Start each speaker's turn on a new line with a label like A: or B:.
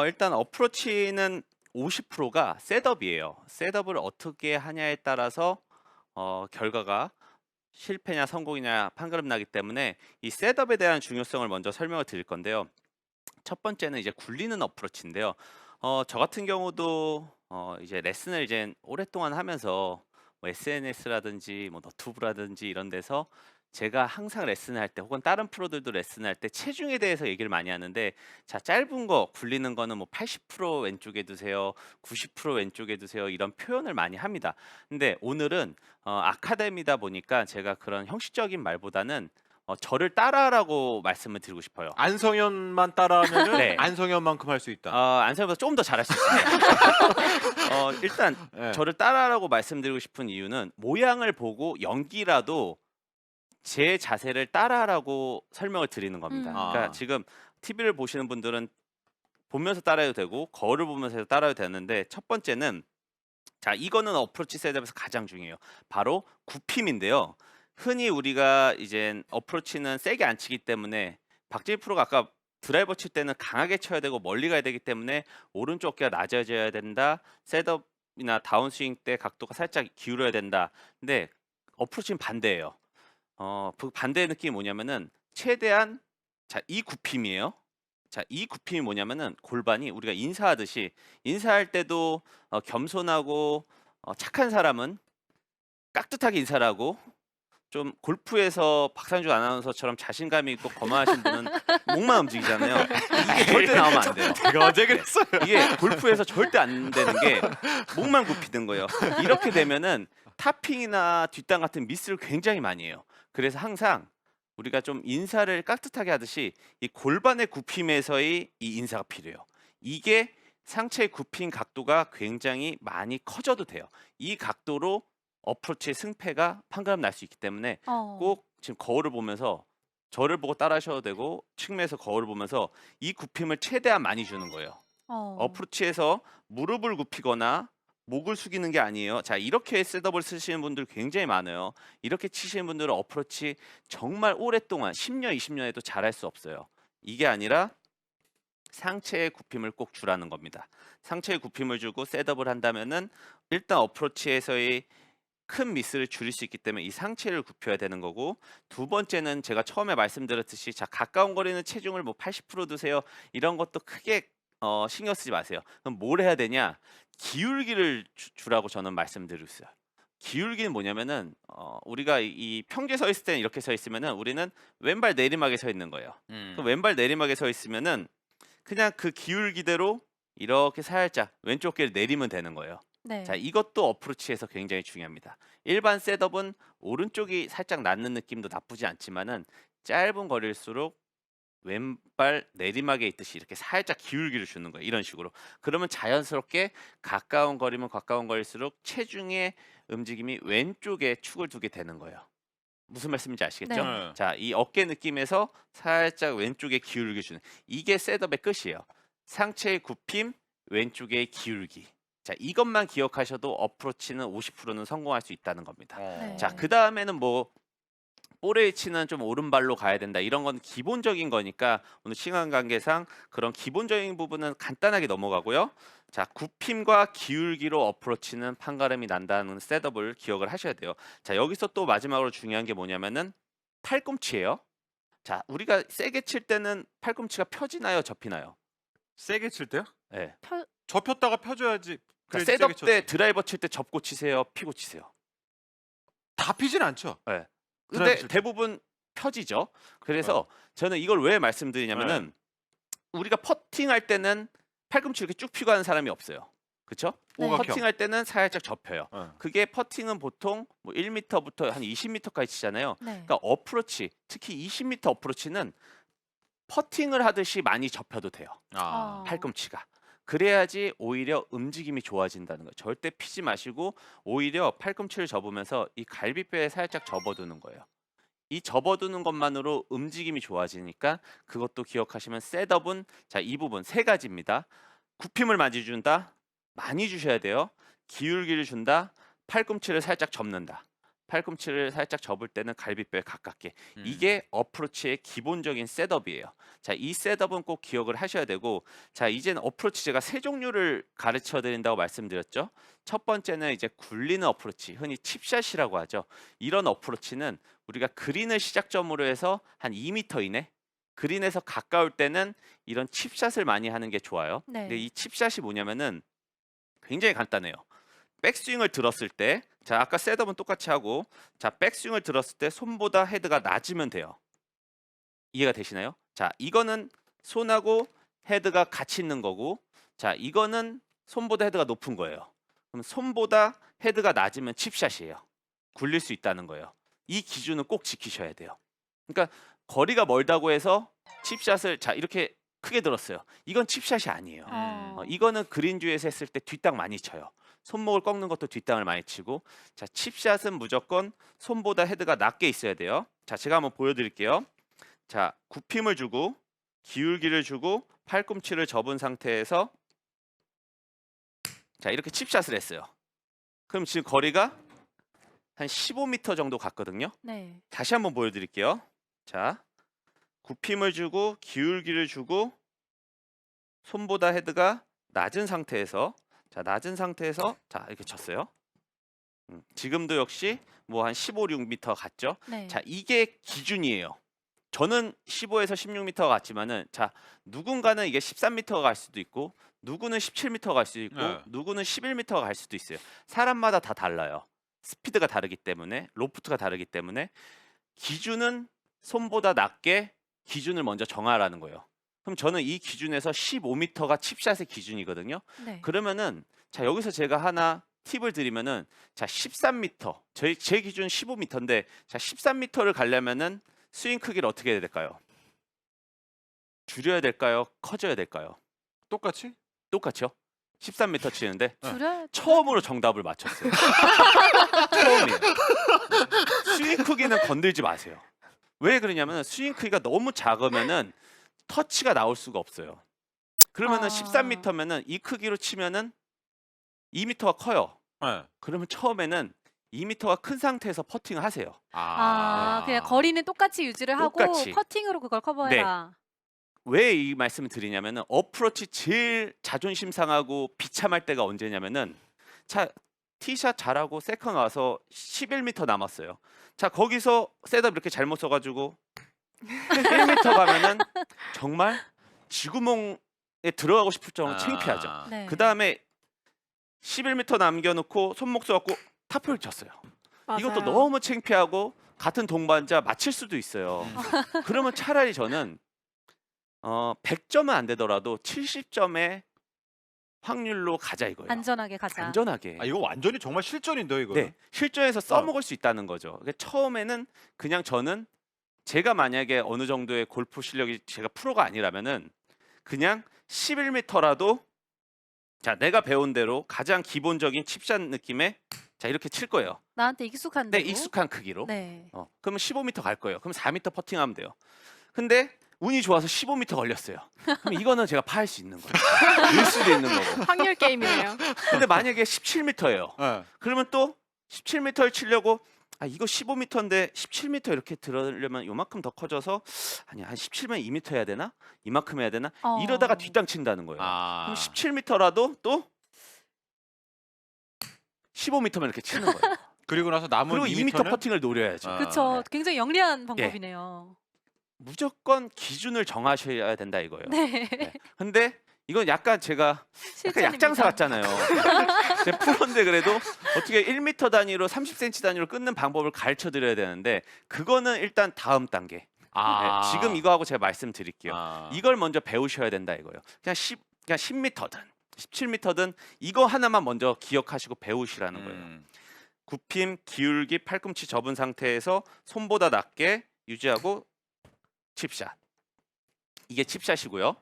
A: 일단 어프로치는 50%가 셋업이에요. 셋업을 어떻게 하냐에 따라서 결과가 실패냐 성공이냐 판가름 나기 때문에 이 셋업에 대한 중요성을 먼저 설명을 드릴 건데요. 첫 번째는 이제 굴리는 어프로치인데요. 저 같은 경우도 이제 레슨을 이제 오랫동안 하면서 뭐 SNS라든지 뭐 너튜브라든지 이런 데서 제가 항상 레슨을 할 때 혹은 다른 프로들도 레슨을 할 때 체중에 대해서 얘기를 많이 하는데, 자 짧은 거 굴리는 거는 뭐 80% 왼쪽에 두세요. 90% 왼쪽에 두세요. 이런 표현을 많이 합니다. 근데 오늘은 아카데미다 보니까 제가 그런 형식적인 말보다는 저를 따라하라고 말씀을 드리고 싶어요.
B: 안성현만 따라하면은
A: 네.
B: 안성현만큼 할 수 있다.
A: 안성현보다 좀 더 잘할 수 있습니다. 일단
B: 예.
A: 저를 따라하라고 말씀드리고 싶은 이유는 모양을 보고 연기라도 제 자세를 따라하라고 설명을 드리는 겁니다. 그러니까
B: 아.
A: 지금 TV를 보시는 분들은 보면서 따라해도 되고 거울을 보면서 해도 따라해도 되는데, 첫 번째는, 자 이거는 어프로치 셋업에서 가장 중요해요. 바로 굽힘인데요. 흔히 우리가 이젠 어프로치는 세게 안 치기 때문에 박재희 프로가 아까 드라이버 칠 때는 강하게 쳐야 되고 멀리 가야 되기 때문에 오른쪽 어깨가 낮아져야 된다. 셋업이나 다운스윙 때 각도가 살짝 기울어야 된다. 근데 어프로치는 반대예요. 그 반대의 느낌이 뭐냐면은 최대한, 자 이 굽힘이에요. 자 이 굽힘이 뭐냐면은 골반이 우리가 인사하듯이, 인사할 때도 겸손하고 착한 사람은 깍듯하게 인사를 하고, 좀 골프에서 박상주 아나운서처럼 자신감이 있고 거만하신 분은 목만 움직이잖아요. 이게 절대 나오면 안 돼요.
B: 제가 어제
A: 네.
B: 그랬어요.
A: 이게 골프에서 절대 안 되는 게 목만 굽히는 거예요. 이렇게 되면은 타핑이나 뒷땅 같은 미스를 굉장히 많이 해요. 그래서 항상 우리가 좀 인사를 깍듯하게 하듯이 이 골반의 굽힘에서의 이 인사가 필요해요. 이게 상체의 굽힌 각도가 굉장히 많이 커져도 돼요. 이 각도로 어프로치의 승패가 판가름 날 수 있기 때문에
C: 어.
A: 꼭 지금 거울을 보면서 저를 보고 따라하셔도 되고, 측면에서 거울을 보면서 이 굽힘을 최대한 많이 주는 거예요.
C: 어.
A: 어프로치에서 무릎을 굽히거나 목을 숙이는 게 아니에요. 자 이렇게 셋업을 쓰시는 분들 굉장히 많아요. 이렇게 치시는 분들은 어프로치 정말 오랫동안 10년, 20년에도 잘할 수 없어요. 이게 아니라 상체의 굽힘을 꼭 주라는 겁니다. 상체의 굽힘을 주고 셋업을 한다면은 일단 어프로치에서의 큰 미스를 줄일 수 있기 때문에 이 상체를 굽혀야 되는 거고, 두 번째는 제가 처음에 말씀드렸듯이, 자 가까운 거리는 체중을 뭐 80% 두세요. 이런 것도 크게 신경 쓰지 마세요. 그럼 뭘 해야 되냐? 기울기를 주라고 저는 말씀드리고 있어요. 기울기는 뭐냐면은 우리가 이 평지에 서 있을 때는 이렇게 서 있으면은 우리는 왼발 내리막에 서 있는 거예요. 그럼 왼발 내리막에 서 있으면은 그냥 그 기울기대로 이렇게 살짝 왼쪽 어깨를 내리면 되는 거예요. 자
C: 네.
A: 이것도 어프로치에서 굉장히 중요합니다. 일반 셋업은 오른쪽이 살짝 낮는 느낌도 나쁘지 않지만은 짧은 거리일수록 왼발 내리막에 있듯이 이렇게 살짝 기울기를 주는 거예요. 이런 식으로. 그러면 자연스럽게 가까운 거리면 가까운 거리일수록 체중의 움직임이 왼쪽에 축을 두게 되는 거예요. 무슨 말씀인지 아시겠죠?
C: 네.
B: 네.
A: 자, 이 어깨 느낌에서 살짝 왼쪽에 기울기 주는, 이게 셋업의 끝이에요. 상체의 굽힘, 왼쪽의 기울기. 자, 이것만 기억하셔도 어프로치는 50%는 성공할 수 있다는 겁니다.
C: 네.
A: 자, 그다음에는 뭐 볼의 위치는 좀 오른발로 가야 된다. 이런 건 기본적인 거니까 오늘 시간 관계상 그런 기본적인 부분은 간단하게 넘어가고요. 자, 굽힘과 기울기로 어프로치는 판가름이 난다는 셋업을 기억을 하셔야 돼요. 자, 여기서 또 마지막으로 중요한 게 뭐냐면은 팔꿈치예요. 자, 우리가 세게 칠 때는 팔꿈치가 펴지나요, 접히나요?
B: 세게 칠 때요?
A: 예.
C: 펴
B: 접혔다가 펴줘야지.
A: 그러니까
B: 그래야지 세게
A: 셋업 때
B: 쳤지.
A: 드라이버 칠 때 접고 치세요, 피고 치세요?
B: 다 피진 않죠.
A: 예.
B: 드라이브
A: 근데
B: 칠 때.
A: 대부분 펴지죠. 그래서 저는 이걸 왜
B: 네.
A: 말씀드리냐면은 우리가 퍼팅할 때는 팔꿈치 이렇게 쭉 펴고 하는 사람이 없어요. 그쵸?
C: 네.
B: 오각형.
A: 퍼팅할 때는 살짝 접혀요.
B: 예.
A: 그게 퍼팅은 보통 뭐 1m부터 한 20m까지 치잖아요.
C: 네.
A: 그러니까 어프로치, 특히 20m 어프로치는 퍼팅을 하듯이 많이 접혀도 돼요.
B: 아.
A: 팔꿈치가. 그래야지 오히려 움직임이 좋아진다는 거예요. 절대 피지 마시고 오히려 팔꿈치를 접으면서 이 갈비뼈에 살짝 접어두는 거예요. 이 접어두는 것만으로 움직임이 좋아지니까 그것도 기억하시면, 셋업은 자 이 부분 세 가지입니다. 굽힘을 많이 준다. 많이 주셔야 돼요. 기울기를 준다. 팔꿈치를 살짝 접는다. 팔꿈치를 살짝 접을 때는 갈비뼈에 가깝게.
B: 음.
A: 이게 어프로치의 기본적인 셋업이에요. 자, 이 셋업은 꼭 기억을 하셔야 되고, 자, 이제는 어프로치 제가 세 종류를 가르쳐 드린다고 말씀드렸죠. 첫 번째는 이제 굴리는 어프로치, 흔히 칩샷이라고 하죠. 이런 어프로치는 우리가 그린을 시작점으로 해서 한 2m 이내, 그린에서 가까울 때는 이런 칩샷을 많이 하는 게 좋아요.
C: 네.
A: 근데 이 칩샷이 뭐냐면은 굉장히 간단해요. 백스윙을 들었을 때, 자, 아까 셋업은 똑같이 하고, 자, 백스윙을 들었을 때 손보다 헤드가 낮으면 돼요. 이해가 되시나요? 자, 이거는 손하고 헤드가 같이 있는 거고, 자, 이거는 손보다 헤드가 높은 거예요. 그럼 손보다 헤드가 낮으면 칩샷이에요. 굴릴 수 있다는 거예요. 이 기준은 꼭 지키셔야 돼요. 그러니까 거리가 멀다고 해서 칩샷을 자 이렇게 크게 들었어요. 이건 칩샷이 아니에요. 이거는 그린 주에서 했을 때 뒷땅 많이 쳐요. 손목을 꺾는 것도 뒷땅을 많이 치고, 자, 칩샷은 무조건 손보다 헤드가 낮게 있어야 돼요. 자, 제가 한번 보여드릴게요. 자, 굽힘을 주고 기울기를 주고 팔꿈치를 접은 상태에서 자, 이렇게 칩샷을 했어요. 그럼 지금 거리가 한 15m 정도 갔거든요.
C: 네.
A: 다시 한번 보여드릴게요. 자, 굽힘을 주고 기울기를 주고 손보다 헤드가 낮은 상태에서, 자, 낮은 상태에서 자, 이렇게 쳤어요. 지금도 역시 뭐 한 15, 6m 갔죠.
C: 네.
A: 자, 이게 기준이에요. 저는 15에서 16m가 갔지만은, 자, 누군가는 이게 13m가 갈 수도 있고, 누구는 17m가 갈 수도 있고,
B: 네.
A: 누구는 11m가 갈 수도 있어요. 사람마다 다 달라요. 스피드가 다르기 때문에, 로프트가 다르기 때문에 기준은 손보다 낮게 기준을 먼저 정하라는 거예요. 그럼 저는 이 기준에서 15m가 칩샷의 기준이거든요.
C: 네.
A: 그러면은, 자, 여기서 제가 하나 팁을 드리면은, 자, 13m, 제 기준 15m인데, 자, 13m를 가려면은 스윙 크기를 어떻게 해야 될까요? 줄여야 될까요? 커져야 될까요?
B: 똑같이?
A: 똑같죠? 13m 치는데
C: 줄여
A: 처음으로 정답을 맞췄어요. 처음이에요. 스윙 크기는 건들지 마세요. 왜 그러냐면 스윙 크기가 너무 작으면은 터치가 나올 수가 없어요. 그러면은 13m면은 이 크기로 치면은 2m가 커요.
B: 네.
A: 그러면 처음에는 2m가 큰 상태에서 퍼팅을 하세요.
C: 그냥 거리는 똑같이 유지를 하고
A: 똑같이.
C: 퍼팅으로 그걸 커버해라.
A: 왜 이 말씀을 드리냐면은 어프로치 제일 자존심 상하고 비참할 때가 언제냐면은, 자, 티샷 잘하고 세컨 와서 11m 남았어요. 자, 거기서 셋업 이렇게 잘못 써가지고 1m 가면은 정말 쥐구멍에 들어가고 싶을 정도로 창피하죠.
C: 네.
A: 그 다음에 11m 남겨놓고 손목 써갖고 타표를 쳤어요. 이것도
D: 맞아요.
A: 너무 창피하고 같은 동반자 맞힐 수도 있어요. 그러면 차라리 저는 100점은 안 되더라도 70점의 확률로 가자 이거예요.
C: 안전하게 가자.
A: 안전하게.
B: 아, 이거 완전히 정말 실전인데요, 이거.
A: 네, 실전에서 써먹을 수 있다는 거죠. 그러니까 처음에는 그냥 저는 제가 만약에 어느 정도의 골프 실력이 제가 프로가 아니라면은 그냥 11m라도 자, 내가 배운 대로 가장 기본적인 칩샷 느낌의 자, 이렇게 칠 거예요.
C: 나한테 익숙한
A: 네,
C: 대로.
A: 익숙한 크기로.
C: 네.
A: 그러면 15m 갈 거예요. 그럼 4m 퍼팅하면 돼요. 근데 운이 좋아서 15m 걸렸어요. 그럼 이거는 제가 파할 수 있는 거예요. 일 수도 있는 거고.
D: 확률 게임이네요.
A: 근데 만약에 17m예요.
B: 네.
A: 그러면 또 17m를 치려고 이거 15m인데 17m 이렇게 들으려면 요만큼 더 커져서 아니 한 17면 2m 해야 되나? 이만큼 해야 되나? 이러다가 뒷땅 친다는 거예요. 그럼 17m라도 또 15m만 이렇게 치는 거예요.
B: 그리고 나서 남은
A: 그리고 2m
B: 2m는
A: 퍼팅을 노려야죠.
C: 그렇죠.
A: 네.
C: 굉장히 영리한 방법이네요.
A: 무조건 기준을 정하셔야 된다 이거예요.
C: 네.
A: 네. 근데 이건 약간 제가 약간 약장사 같잖아요. 제 프로인데 그래도 어떻게 1m 단위로 30cm 단위로 끊는 방법을 가르쳐 드려야 되는데 그거는 일단 다음 단계. 네, 지금 이거하고 제가 말씀드릴게요. 이걸 먼저 배우셔야 된다 이거예요. 그냥 10m든 17m든 이거 하나만 먼저 기억하시고 배우시라는 거예요. 굽힘, 기울기, 팔꿈치 접은 상태에서 손보다 낮게 유지하고 칩샷. 이게 칩샷이고요.